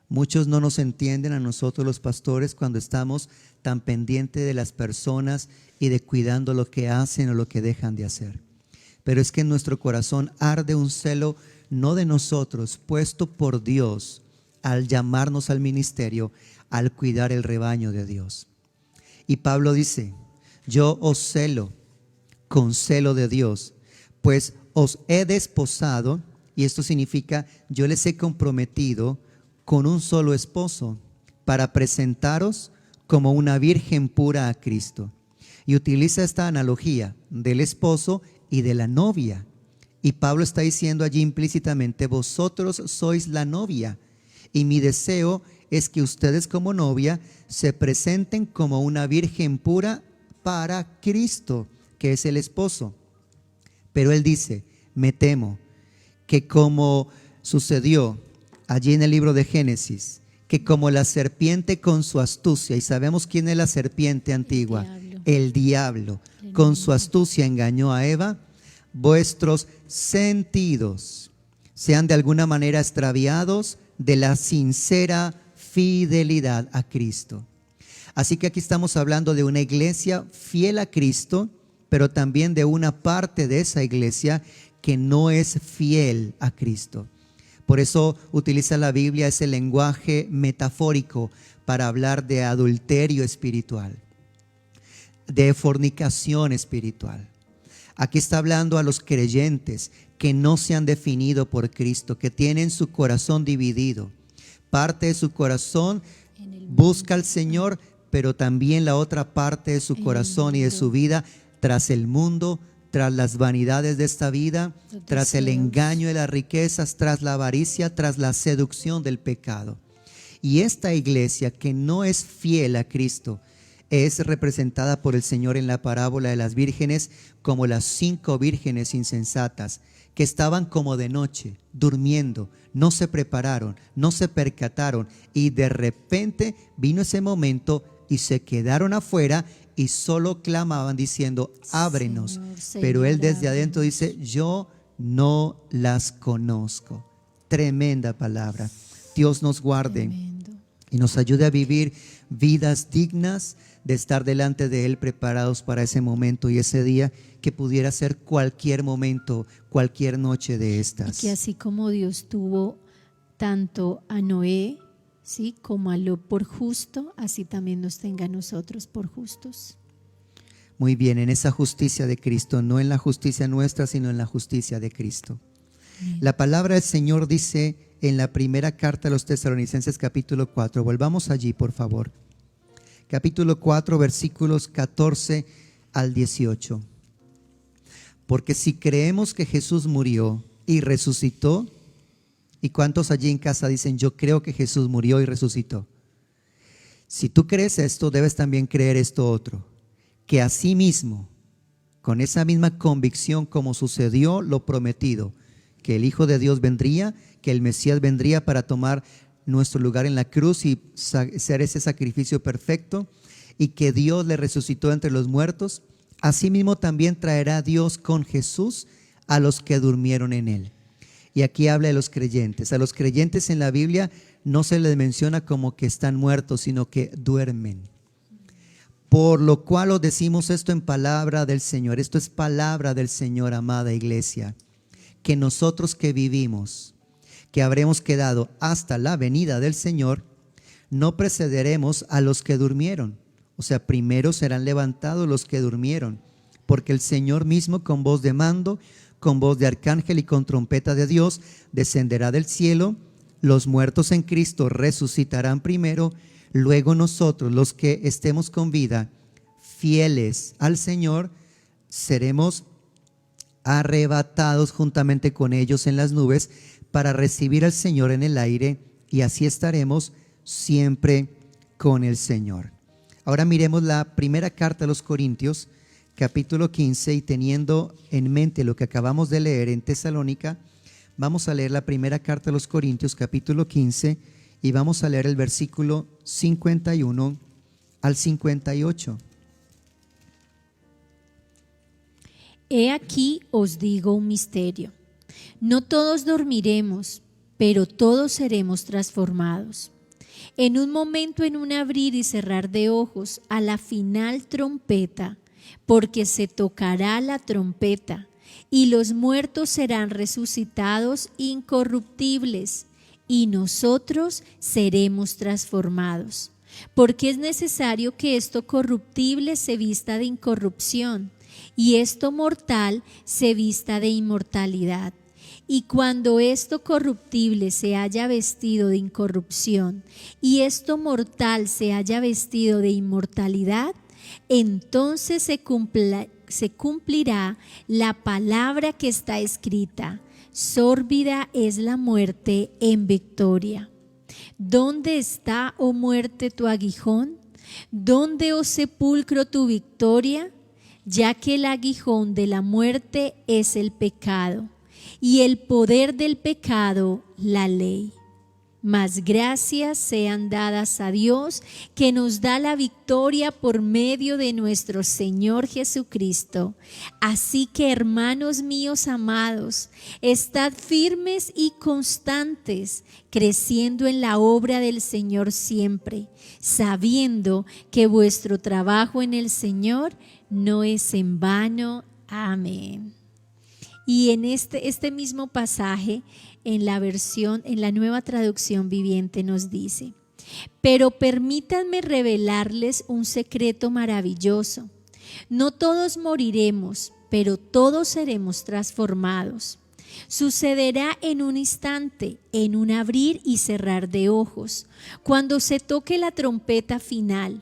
B: Muchos no nos entienden a nosotros los pastores cuando estamos tan pendientes de las personas y de cuidando lo que hacen o lo que dejan de hacer. Pero es que en nuestro corazón arde un celo no de nosotros, puesto por Dios al llamarnos al ministerio, al cuidar el rebaño de Dios. Y Pablo dice: yo os celo con celo de Dios, pues os he desposado, y esto significa yo les he comprometido con un solo esposo, para presentaros como una virgen pura a Cristo. Y utiliza esta analogía del esposo y de la novia. Y Pablo está diciendo allí implícitamente: vosotros sois la novia, y mi deseo es que ustedes como novia se presenten como una virgen pura para Cristo, que es el esposo. Pero él dice: me temo que como sucedió allí en el libro de Génesis, que como la serpiente con su astucia, y sabemos quién es la serpiente antigua, el diablo con su astucia engañó a Eva, vuestros sentidos sean de alguna manera extraviados de la sincera fidelidad a Cristo. Así que aquí estamos hablando de una iglesia fiel a Cristo, pero también de una parte de esa iglesia que no es fiel a Cristo. Por eso utiliza la Biblia ese lenguaje metafórico para hablar de adulterio espiritual, de fornicación espiritual. Aquí está hablando a los creyentes que no se han definido por Cristo, que tienen su corazón dividido. Parte de su corazón busca al Señor, pero también la otra parte de su corazón y de su vida tras el mundo, tras las vanidades de esta vida, tras el engaño de las riquezas, tras la avaricia, tras la seducción del pecado. Y esta iglesia que no es fiel a Cristo es representada por el Señor en la parábola de las vírgenes como las 5 vírgenes insensatas que estaban como de noche, durmiendo, no se prepararon, no se percataron, y de repente vino ese momento y se quedaron afuera y solo clamaban diciendo: ábrenos.
A: Señor,
B: Pero él desde
A: ábrenos.
B: adentro dice: yo no las conozco. Tremenda palabra. Dios nos guarde
A: Tremendo.
B: y nos ayude a vivir vidas dignas de estar delante de Él, preparados para ese momento y ese día que pudiera ser cualquier momento, cualquier noche de
A: Y
B: estas.
A: que así como Dios tuvo tanto a Noé, ¿sí?, como a Lot por justo, así también nos tenga a nosotros por justos.
B: Muy bien, en esa justicia de Cristo, no en la justicia nuestra, sino en la justicia de Cristo. La palabra del Señor dice en la primera carta a los Tesalonicenses capítulo 4, volvamos allí por favor. Capítulo 4, versículos 14 al 18. Porque si creemos que Jesús murió y resucitó, ¿y cuántos allí en casa dicen: yo creo que Jesús murió y resucitó? Si tú crees esto, debes también creer esto otro, que asimismo, con esa misma convicción como sucedió lo prometido, que el Hijo de Dios vendría, que el Mesías vendría para tomar nuestro lugar en la cruz y ser ese sacrificio perfecto, y que Dios le resucitó entre los muertos, asimismo también traerá Dios con Jesús a los que durmieron en él. Y aquí habla de los creyentes. A los creyentes en la Biblia no se les menciona como que están muertos, sino que duermen. Por lo cual os decimos esto en palabra del Señor. Esto es palabra del Señor, amada iglesia, que nosotros que vivimos, que habremos quedado hasta la venida del Señor, no precederemos a los que durmieron. O sea, primero serán levantados los que durmieron, porque el Señor mismo, con voz de mando, con voz de arcángel y con trompeta de Dios, descenderá del cielo. Los muertos en Cristo resucitarán primero, luego nosotros, los que estemos con vida, fieles al Señor, seremos arrebatados juntamente con ellos en las nubes para recibir al Señor en el aire, y así estaremos siempre con el Señor. Ahora miremos la primera carta a los Corintios, capítulo 15, y teniendo en mente lo que acabamos de leer en Tesalónica, vamos a leer la primera carta a los Corintios, capítulo 15, y vamos a leer el versículo 51 al 58.
A: He aquí os digo un misterio. No todos dormiremos, pero todos seremos transformados. En un momento, en un abrir y cerrar de ojos, a la final trompeta, porque se tocará la trompeta, y los muertos serán resucitados incorruptibles, y nosotros seremos transformados. Porque es necesario que esto corruptible se vista de incorrupción, y esto mortal se vista de inmortalidad. Y cuando esto corruptible se haya vestido de incorrupción y esto mortal se haya vestido de inmortalidad, entonces se cumplirá la palabra que está escrita: sórbida es la muerte en victoria. ¿Dónde está, oh muerte, tu aguijón? ¿Dónde, oh sepulcro, tu victoria? Ya que el aguijón de la muerte es el pecado, y el poder del pecado, la ley. Mas gracias sean dadas a Dios, que nos da la victoria por medio de nuestro Señor Jesucristo. Así que, hermanos míos amados, estad firmes y constantes, creciendo en la obra del Señor siempre, sabiendo que vuestro trabajo en el Señor no es en vano. Amén. Y en este mismo pasaje, en la Nueva Traducción Viviente, nos dice: pero permítanme revelarles un secreto maravilloso. No todos moriremos, pero todos seremos transformados. Sucederá en un instante, en un abrir y cerrar de ojos, cuando se toque la trompeta final.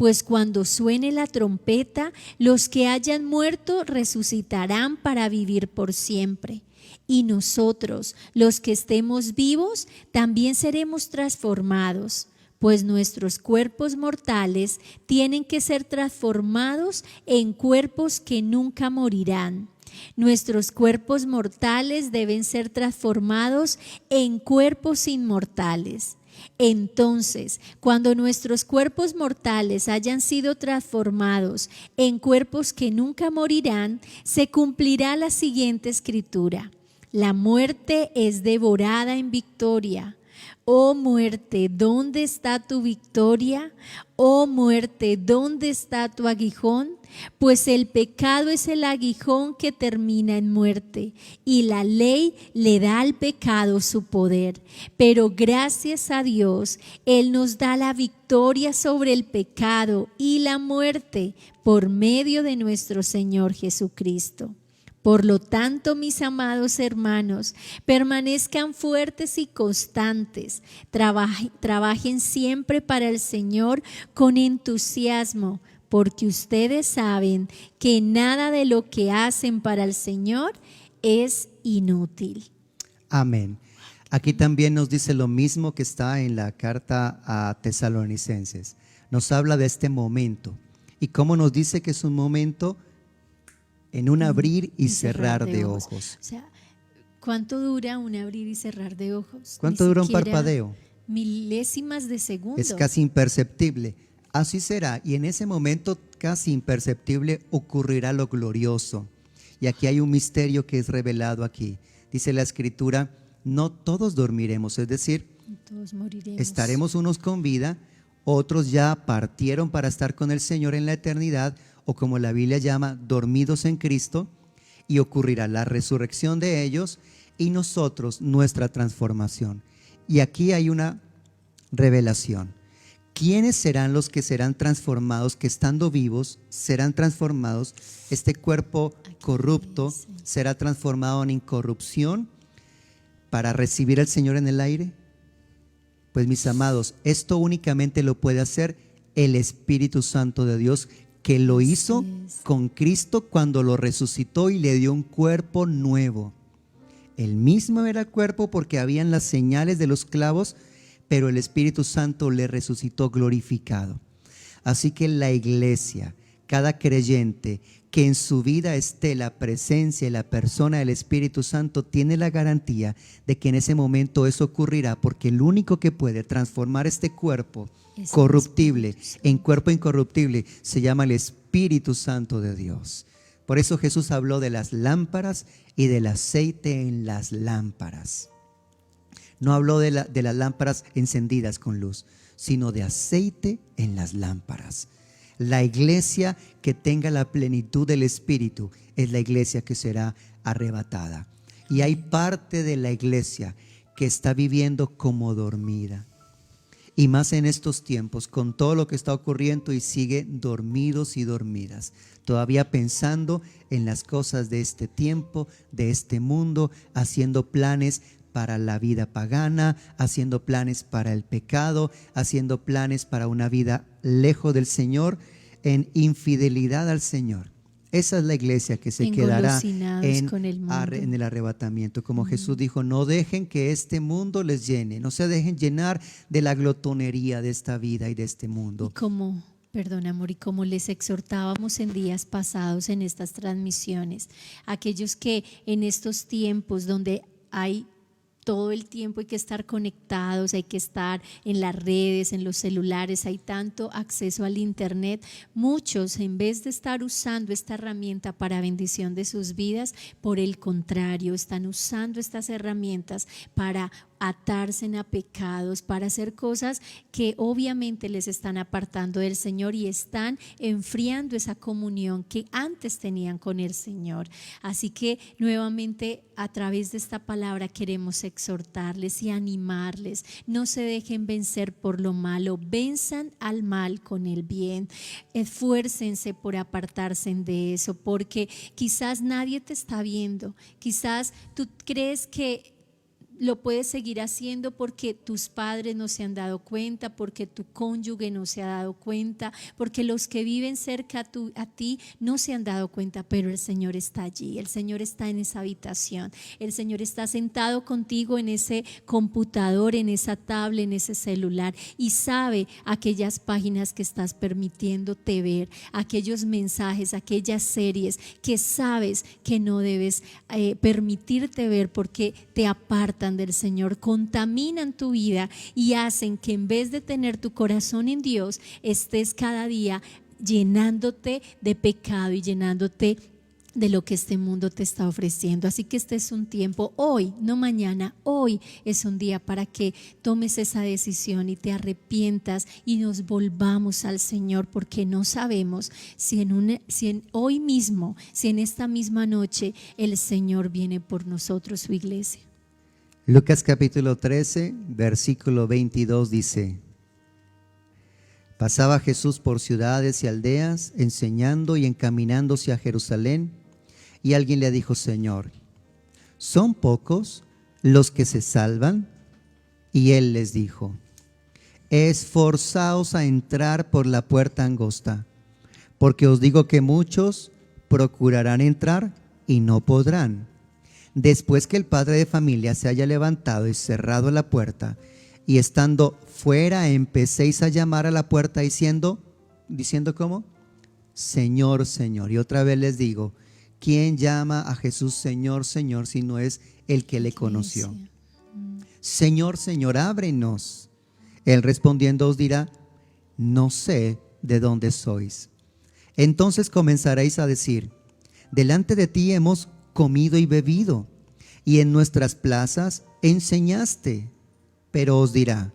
A: pues cuando suene la trompeta, los que hayan muerto resucitarán para vivir por siempre. Y nosotros, los que estemos vivos, también seremos transformados, pues nuestros cuerpos mortales tienen que ser transformados en cuerpos que nunca morirán. Nuestros cuerpos mortales deben ser transformados en cuerpos inmortales. Entonces, cuando nuestros cuerpos mortales hayan sido transformados en cuerpos que nunca morirán, se cumplirá la siguiente escritura: la muerte es devorada en victoria. Oh muerte, ¿dónde está tu victoria? Oh muerte, ¿dónde está tu aguijón? Pues el pecado es el aguijón que termina en muerte, y la ley le da al pecado su poder. Pero gracias a Dios, Él nos da la victoria sobre el pecado y la muerte por medio de nuestro Señor Jesucristo. Por lo tanto, mis amados hermanos, permanezcan fuertes y constantes, trabajen siempre para el Señor con entusiasmo, porque ustedes saben que nada de lo que hacen para el Señor es inútil.
B: Amén. Aquí también nos dice lo mismo que está en la carta a Tesalonicenses. Nos habla de este momento y cómo nos dice que es un momento en un abrir y cerrar de ojos.
A: O sea, ¿cuánto dura un abrir y cerrar de ojos?
B: ¿Cuánto dura un parpadeo?
A: Milésimas de segundo.
B: Es casi imperceptible. Así será, y en ese momento casi imperceptible ocurrirá lo glorioso. Y aquí hay un misterio que es revelado aquí. Dice la Escritura, no todos dormiremos, es decir,
A: todos moriremos.
B: Estaremos unos con vida, otros ya partieron para estar con el Señor en la eternidad, o como la Biblia llama, dormidos en Cristo, y ocurrirá la resurrección de ellos y nosotros nuestra transformación. Y aquí hay una revelación. ¿Quiénes serán los que serán transformados, que estando vivos serán transformados? Este cuerpo corrupto será transformado en incorrupción para recibir al Señor en el aire. Pues mis amados, esto únicamente lo puede hacer el Espíritu Santo de Dios, que lo hizo con Cristo cuando lo resucitó y le dio un cuerpo nuevo. El mismo era el cuerpo porque habían las señales de los clavos, pero el Espíritu Santo le resucitó glorificado. Así que la iglesia, cada creyente que en su vida esté la presencia y la persona del Espíritu Santo, tiene la garantía de que en ese momento eso ocurrirá, porque el único que puede transformar este cuerpo corruptible en cuerpo incorruptible se llama el Espíritu Santo de Dios. Por eso Jesús habló de las lámparas y del aceite en las lámparas. No habló de las lámparas encendidas con luz, sino de aceite en las lámparas. La iglesia que tenga la plenitud del Espíritu es la iglesia que será arrebatada. Y hay parte de la iglesia que está viviendo como dormida. Y más en estos tiempos, con todo lo que está ocurriendo, y sigue dormidos y dormidas, todavía pensando en las cosas de este tiempo, de este mundo, haciendo planes para la vida pagana, haciendo planes para el pecado, haciendo planes para una vida lejos del Señor, en infidelidad al Señor. Esa es la iglesia que se quedará en el arrebatamiento. Como Jesús dijo, no dejen que este mundo les llene, no se dejen llenar de la glotonería de esta vida y de este mundo.
A: Perdón, amor, y como les exhortábamos en días pasados en estas transmisiones, aquellos que en estos tiempos donde hay todo el tiempo hay que estar conectados, hay que estar en las redes, en los celulares, hay tanto acceso al internet. Muchos, en vez de estar usando esta herramienta para bendición de sus vidas, por el contrario, están usando estas herramientas para atarse a pecados, para hacer cosas que obviamente les están apartando del Señor y están enfriando esa comunión que antes tenían con el Señor. Así que nuevamente a través de esta palabra queremos exhortarles y animarles. No se dejen vencer por lo malo, venzan al mal con el bien. Esfuércense por apartarse de eso, porque quizás nadie te está viendo, quizás tú crees que lo puedes seguir haciendo porque tus padres no se han dado cuenta, porque tu cónyuge no se ha dado cuenta, porque los que viven cerca a ti no se han dado cuenta, pero el Señor está allí, el Señor está en esa habitación, el Señor está sentado contigo en ese computador, en esa tablet, en ese celular, y sabe aquellas páginas que estás permitiéndote ver, aquellos mensajes, aquellas series que sabes que no debes permitirte ver porque te apartan del Señor, contaminan tu vida y hacen que en vez de tener tu corazón en Dios, estés cada día llenándote de pecado y llenándote de lo que este mundo te está ofreciendo. Así que este es un tiempo, hoy, no mañana, hoy es un día para que tomes esa decisión y te arrepientas y nos volvamos al Señor, porque no sabemos si hoy mismo, si en esta misma noche el Señor viene por nosotros, su iglesia.
B: Lucas capítulo 13, versículo 22 dice: Pasaba Jesús por ciudades y aldeas, enseñando y encaminándose a Jerusalén, y alguien le dijo: Señor, ¿son pocos los que se salvan? Y él les dijo: Esforzaos a entrar por la puerta angosta, porque os digo que muchos procurarán entrar y no podrán. Después que el padre de familia se haya levantado y cerrado la puerta, y estando fuera empecéis a llamar a la puerta diciendo ¿cómo? Señor, Señor. Y otra vez les digo, ¿quién llama a Jesús Señor, Señor, si no es el que le conoció? Señor, Señor, ábrenos. Él respondiendo os dirá: no sé de dónde sois. Entonces comenzaréis a decir: delante de ti hemos comido y bebido, y en nuestras plazas enseñaste. Pero os dirá: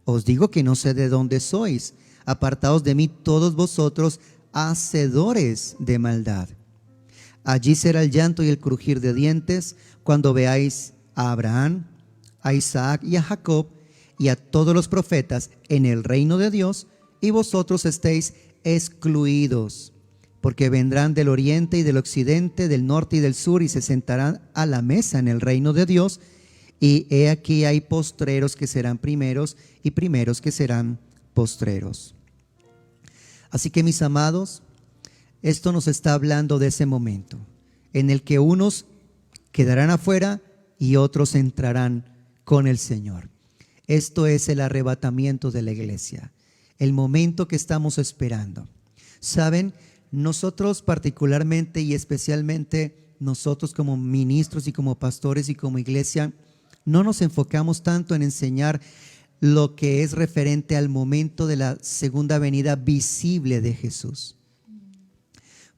B: os digo que no sé de dónde sois, apartaos de mí todos vosotros, hacedores de maldad. Allí será el llanto y el crujir de dientes cuando veáis a Abraham, a Isaac y a Jacob y a todos los profetas en el reino de Dios, y vosotros estéis excluidos. Porque vendrán del oriente y del occidente, del norte y del sur, y se sentarán a la mesa en el reino de Dios. Y he aquí hay postreros que serán primeros, y primeros que serán postreros. Así que, mis amados, esto nos está hablando de ese momento en el que unos quedarán afuera y otros entrarán con el Señor. Esto es el arrebatamiento de la iglesia, el momento que estamos esperando. ¿Saben? Nosotros particularmente y especialmente nosotros como ministros y como pastores y como iglesia, no nos enfocamos tanto en enseñar lo que es referente al momento de la segunda venida visible de Jesús.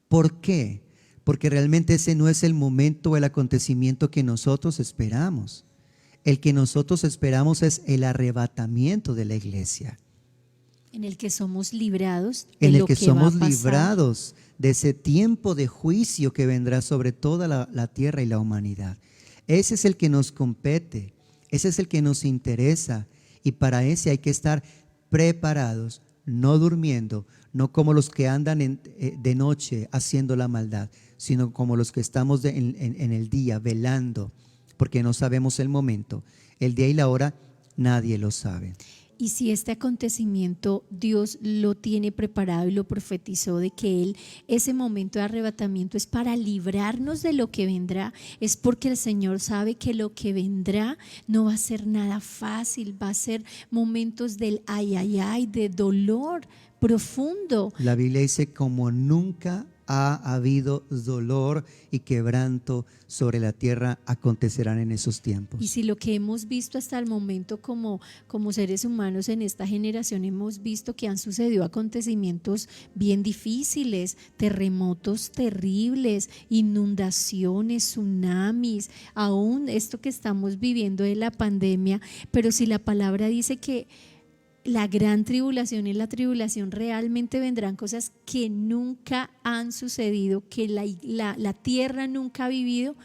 B: ¿Por qué? Porque realmente ese no es el momento o el acontecimiento que nosotros esperamos. El que nosotros esperamos es el arrebatamiento de la iglesia.
A: En el que somos librados de
B: en el
A: lo
B: que
A: que
B: somos
A: va a pasar.
B: librados de ese tiempo de juicio que vendrá sobre toda la tierra y la humanidad. Ese es el que nos compete, ese es el que nos interesa, y para ese hay que estar preparados, no durmiendo, no como los que andan de noche haciendo la maldad, sino como los que estamos en el día velando, porque no sabemos el momento, el día y la hora, nadie lo sabe.
A: Y si este acontecimiento Dios lo tiene preparado y lo profetizó de que ese momento de arrebatamiento es para librarnos de lo que vendrá, es porque el Señor sabe que lo que vendrá no va a ser nada fácil, va a ser momentos del ay, ay, ay, de dolor profundo.
B: La Biblia dice: como nunca ha habido dolor y quebranto sobre la tierra, acontecerán en esos tiempos.
A: Y si lo que hemos visto hasta el momento como seres humanos en esta generación, hemos visto que han sucedido acontecimientos bien difíciles, terremotos terribles, inundaciones, tsunamis, aún esto que estamos viviendo de la pandemia, pero si la palabra dice que la gran tribulación y la tribulación realmente vendrán cosas que nunca han sucedido, que la tierra nunca ha vivido,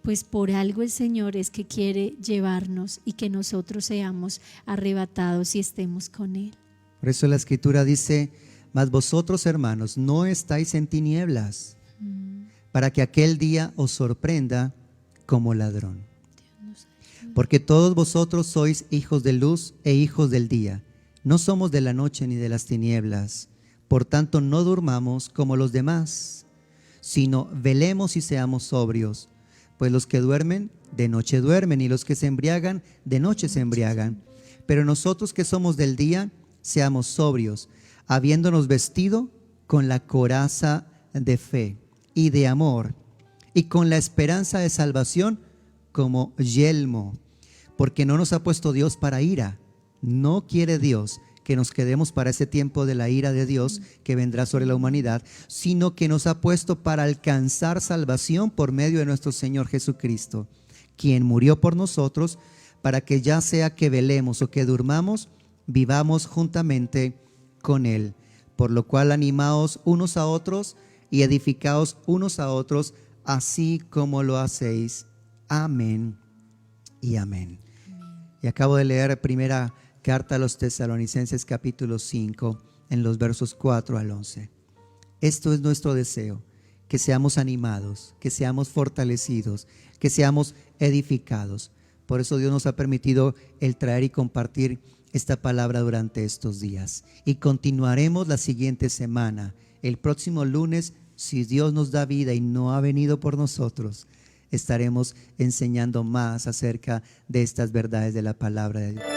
A: pues por algo el Señor es que quiere llevarnos y que nosotros seamos arrebatados y estemos con Él.
B: Por eso la Escritura dice: mas vosotros, hermanos, no estáis en tinieblas, para que aquel día os sorprenda como ladrón. porque todos vosotros sois hijos de luz e hijos del día. No somos de la noche ni de las tinieblas. Por tanto, no durmamos como los demás, sino velemos y seamos sobrios. Pues los que duermen, de noche duermen, y los que se embriagan, de noche se embriagan. Pero nosotros que somos del día, seamos sobrios, habiéndonos vestido con la coraza de fe y de amor, y con la esperanza de salvación como yelmo. Porque no nos ha puesto Dios para ira. No quiere Dios que nos quedemos para ese tiempo de la ira de Dios que vendrá sobre la humanidad, sino que nos ha puesto para alcanzar salvación por medio de nuestro Señor Jesucristo, quien murió por nosotros, para que ya sea que velemos o que durmamos, vivamos juntamente con Él. Por lo cual animaos unos a otros y edificaos unos a otros, así como lo hacéis. Amén y amén. Y acabo de leer primera carta a los Tesalonicenses capítulo 5 en los versos 4 al 11. Esto es nuestro deseo, que seamos animados, que seamos fortalecidos, que seamos edificados. Por eso Dios nos ha permitido el traer y compartir esta palabra durante estos días. Y continuaremos la siguiente semana. El próximo lunes, si Dios nos da vida y no ha venido por nosotros, estaremos enseñando más acerca de estas verdades de la palabra de Dios.